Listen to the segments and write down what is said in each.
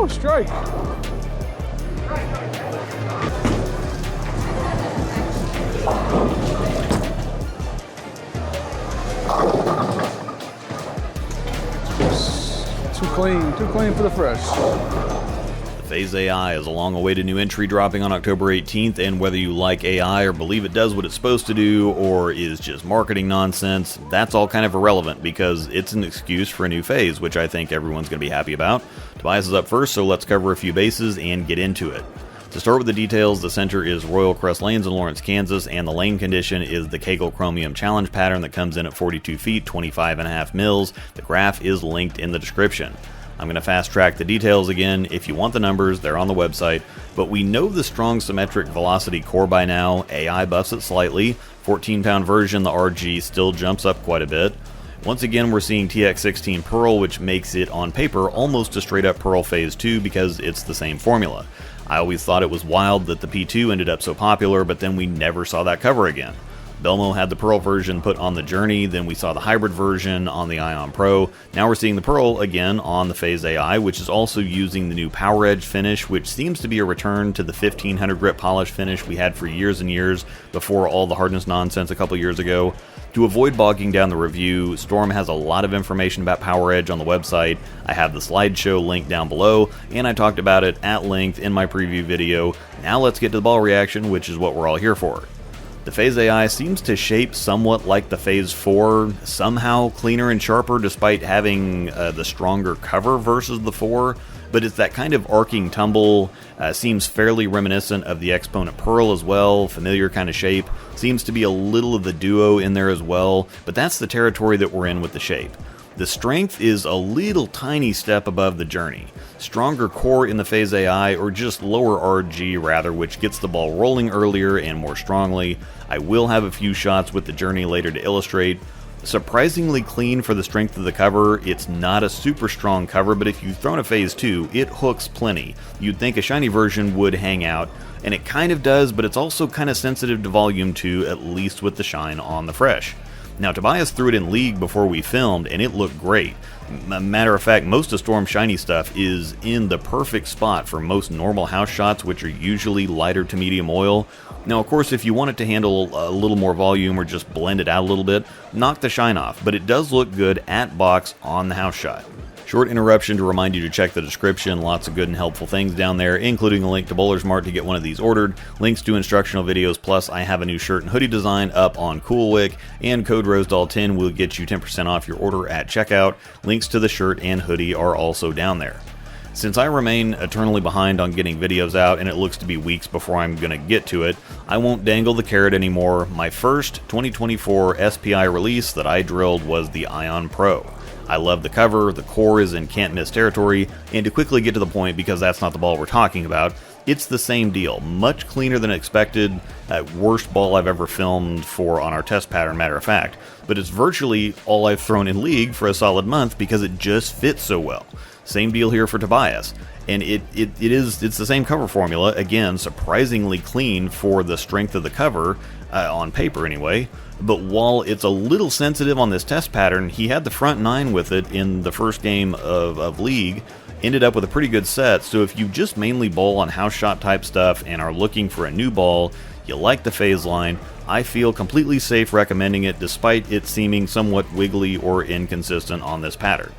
Woo, strike. Too clean for the fresh. Phaze AI is a long-awaited new entry dropping on October 18th, and whether you like AI or believe it does what it's supposed to do or is just marketing nonsense, that's all kind of irrelevant because it's an excuse for a new phase, which I think everyone's going to be happy about. Tobias is up first, so let's cover a few bases and get into it. To start with the details, the center is Royal Crest Lanes in Lawrence, Kansas, and the lane condition is the Kegel Chromium Challenge pattern that comes in at 42 feet, 25.5 mils. The graph is linked in the description. I'm going to fast track the details again. If you want the numbers, they're on the website, but we know the strong symmetric velocity core by now. AI buffs it slightly. 14-pound version, the RG, still jumps up quite a bit. Once again, we're seeing TX16 Pearl, which makes it, on paper, almost a straight-up Pearl Phase 2 because it's the same formula. I always thought it was wild that the P2 ended up so popular, but then we never saw that cover again. Belmo had the Pearl version put on the Journey, then we saw the hybrid version on the Ion Pro. Now we're seeing the Pearl again on the Phaze AI, which is also using the new Power Edge finish, which seems to be a return to the 1500 grit polish finish we had for years and years before all the hardness nonsense a couple years ago. To avoid bogging down the review, Storm has a lot of information about Power Edge on the website. I have the slideshow link down below, and I talked about it at length in my preview video. Now let's get to the ball reaction, which is what we're all here for. The Phaze AI seems to shape somewhat like the Phase 4, somehow cleaner and sharper despite having the stronger cover versus the 4, but it's that kind of arcing tumble, seems fairly reminiscent of the Exponent Pearl as well, familiar kind of shape, seems to be a little of the Duo in there as well, but that's the territory that we're in with the shape. The strength is a little tiny step above the Journey. Stronger core in the Phaze AI, or just lower RG rather, which gets the ball rolling earlier and more strongly. I will have a few shots with the Journey later to illustrate. Surprisingly clean for the strength of the cover. It's not a super strong cover, but if you've thrown a Phase 2, it hooks plenty. You'd think a shiny version would hang out, and it kind of does, but it's also kind of sensitive to volume 2, at least with the shine on the fresh. Now, Tobias threw it in League before we filmed, and it looked great. Matter of fact, most of Storm's shiny stuff is in the perfect spot for most normal house shots, which are usually lighter to medium oil. Now, of course, if you want it to handle a little more volume or just blend it out a little bit, knock the shine off, but it does look good at box on the house shot. Short interruption to remind you to check the description. Lots of good and helpful things down there, including a link to Bowler's Mart to get one of these ordered, links to instructional videos, plus I have a new shirt and hoodie design up on CoolWick, and code ROSEDOLL10 will get you 10% off your order at checkout. Links to the shirt and hoodie are also down there. Since I remain eternally behind on getting videos out, and it looks to be weeks before I'm going to get to it, I won't dangle the carrot anymore. My first 2024 SPI release that I drilled was the Ion Pro. I love the cover, the core is in can't-miss territory, and to quickly get to the point, because that's not the ball we're talking about, it's the same deal. Much cleaner than expected, worst ball I've ever filmed for on our test pattern, matter of fact, but it's virtually all I've thrown in League for a solid month because it just fits so well. Same deal here for Tobias, and it's the same cover formula, again, surprisingly clean for the strength of the cover, on paper anyway. But while it's a little sensitive on this test pattern, he had the front 9 with it in the first game of League, ended up with a pretty good set, so if you just mainly bowl on house shot type stuff and are looking for a new ball, you like the Phaze line, I feel completely safe recommending it despite it seeming somewhat wiggly or inconsistent on this pattern.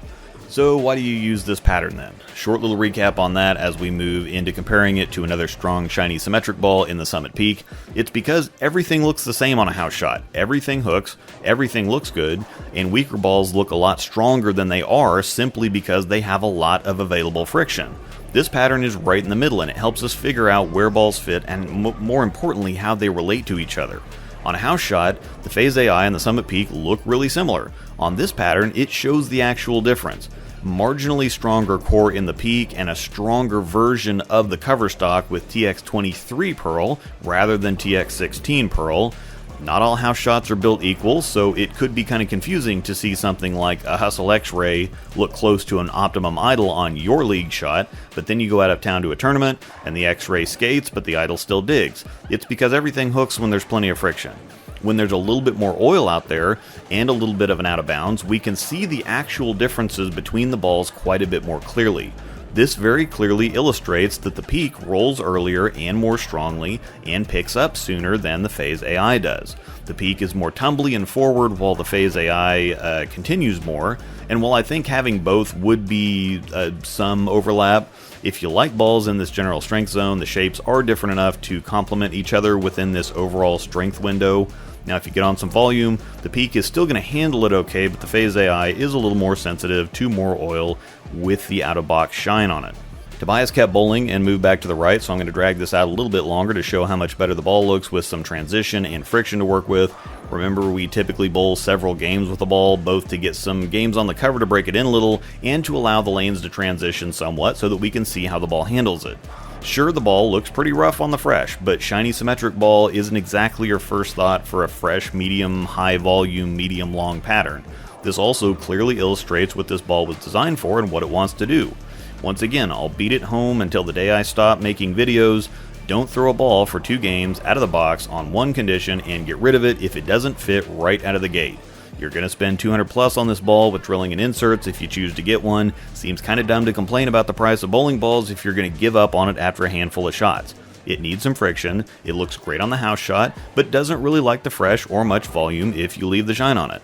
So why do you use this pattern then? Short little recap on that as we move into comparing it to another strong shiny symmetric ball in the Summit Peak. It's because everything looks the same on a house shot. Everything hooks, everything looks good, and weaker balls look a lot stronger than they are simply because they have a lot of available friction. This pattern is right in the middle, and it helps us figure out where balls fit and more importantly how they relate to each other. On a house shot, the Phaze AI and the Summit Peak look really similar. On this pattern, it shows the actual difference. Marginally stronger core in the Peak and a stronger version of the cover stock with TX23 Pearl rather than TX16 Pearl. Not all house shots are built equal, so it could be kind of confusing to see something like a Hustle X-Ray look close to an Optimum Idol on your League shot, but then you go out of town to a tournament, and the X-Ray skates, but the Idol still digs. It's because everything hooks when there's plenty of friction. When there's a little bit more oil out there, and a little bit of an out of bounds, we can see the actual differences between the balls quite a bit more clearly. This very clearly illustrates that the Peak rolls earlier and more strongly and picks up sooner than the Phaze AI does. The Peak is more tumbly and forward while the Phaze AI continues more, and while I think having both would be some overlap, if you like balls in this general strength zone, the shapes are different enough to complement each other within this overall strength window. Now if you get on some volume, the Peak is still going to handle it okay, but the Phaze AI is a little more sensitive to more oil with the out-of-box shine on it. Tobias kept bowling and moved back to the right, so I'm going to drag this out a little bit longer to show how much better the ball looks with some transition and friction to work with. Remember, we typically bowl several games with the ball, both to get some games on the cover to break it in a little, and to allow the lanes to transition somewhat so that we can see how the ball handles it. Sure, the ball looks pretty rough on the fresh, but shiny symmetric ball isn't exactly your first thought for a fresh, medium, high volume, medium long pattern. This also clearly illustrates what this ball was designed for and what it wants to do. Once again, I'll beat it home until the day I stop making videos. Don't throw a ball for 2 games out of the box on one condition and get rid of it if it doesn't fit right out of the gate. You're going to spend $200 plus on this ball with drilling and inserts if you choose to get one. Seems kind of dumb to complain about the price of bowling balls if you're going to give up on it after a handful of shots. It needs some friction, it looks great on the house shot, but doesn't really like the fresh or much volume if you leave the shine on it.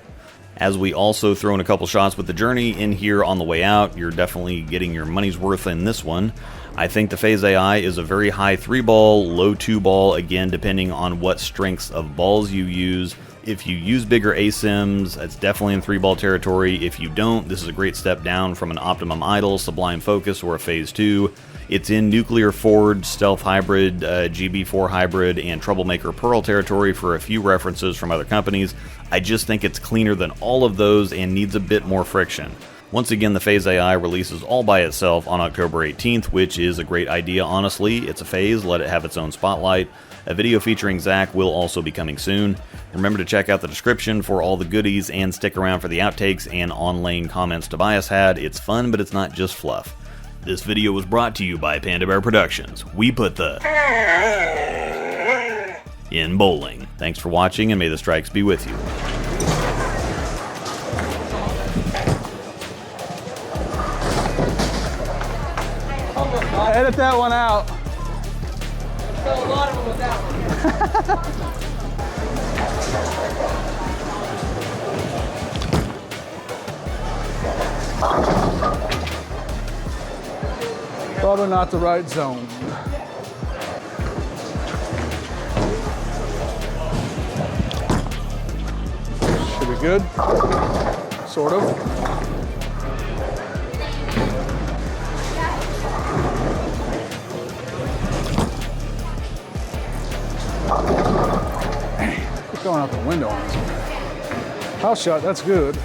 As we also throw in a couple shots with the Journey in here on the way out, you're definitely getting your money's worth in this one. I think the Phaze AI is a very high 3-ball, low 2-ball, again depending on what strengths of balls you use. If you use bigger ASIMs, it's definitely in 3-ball territory. If you don't, this is a great step down from an Optimum Idol, Sublime Focus, or a Phase 2. It's in Nuclear Ford, Stealth Hybrid, GB4 Hybrid, and Troublemaker Pearl territory for a few references from other companies. I just think it's cleaner than all of those and needs a bit more friction. Once again, the Phaze AI releases all by itself on October 18th, which is a great idea, honestly. It's a Phaze, let it have its own spotlight. A video featuring Zach will also be coming soon. Remember to check out the description for all the goodies and stick around for the outtakes and on-lane comments Tobias had. It's fun, but it's not just fluff. This video was brought to you by Panda Bear Productions. We put the in bowling. Thanks for watching, and may the strikes be with you. Edit that one out. There's a lot of them with that one. Probably not the right zone. Should be good. Sort of. It's going out the window on this one. House shot, that's good.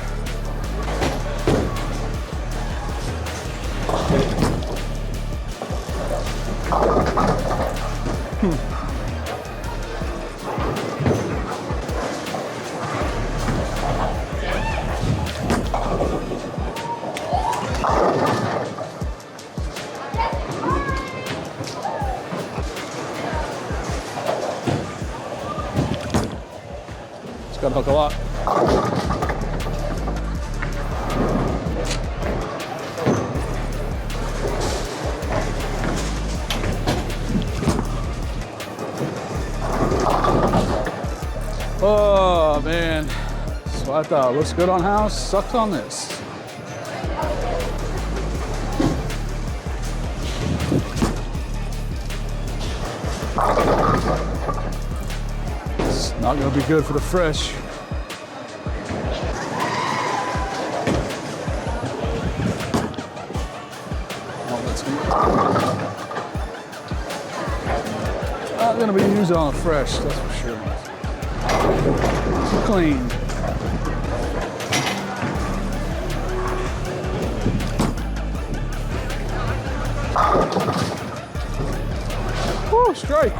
It's got to hook a lot. Oh man, so I thought looks good on house, sucks on this. It's not gonna be good for the fresh. Oh, that's good. Not gonna be used on the fresh, that's for sure. Clean. Woo, strike.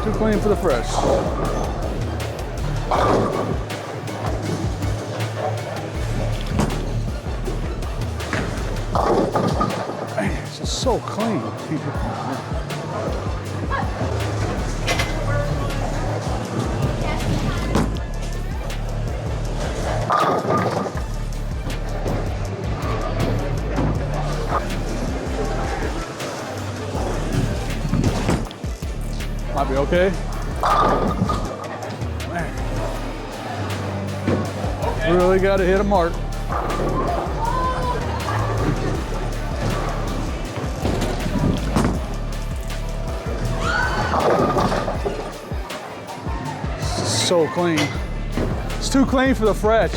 Too clean for the fresh. Man, it's just so clean. Might be okay. Man. Really got to hit a mark. So clean. It's too clean for the fresh.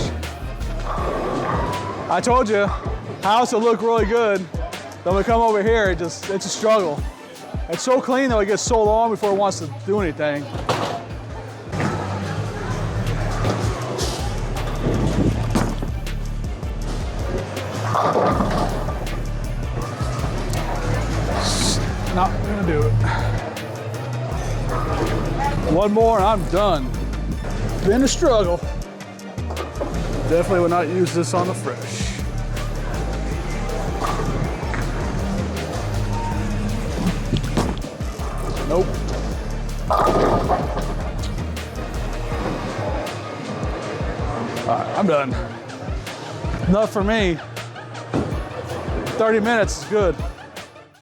I told you, house will look really good. Then we come over here, it's a struggle. It's so clean though, it gets so long before it wants to do anything. Not gonna do it. One more and I'm done. Been a struggle. Definitely would not use this on the fresh. Nope. All right, I'm done. Enough for me. 30 minutes is good.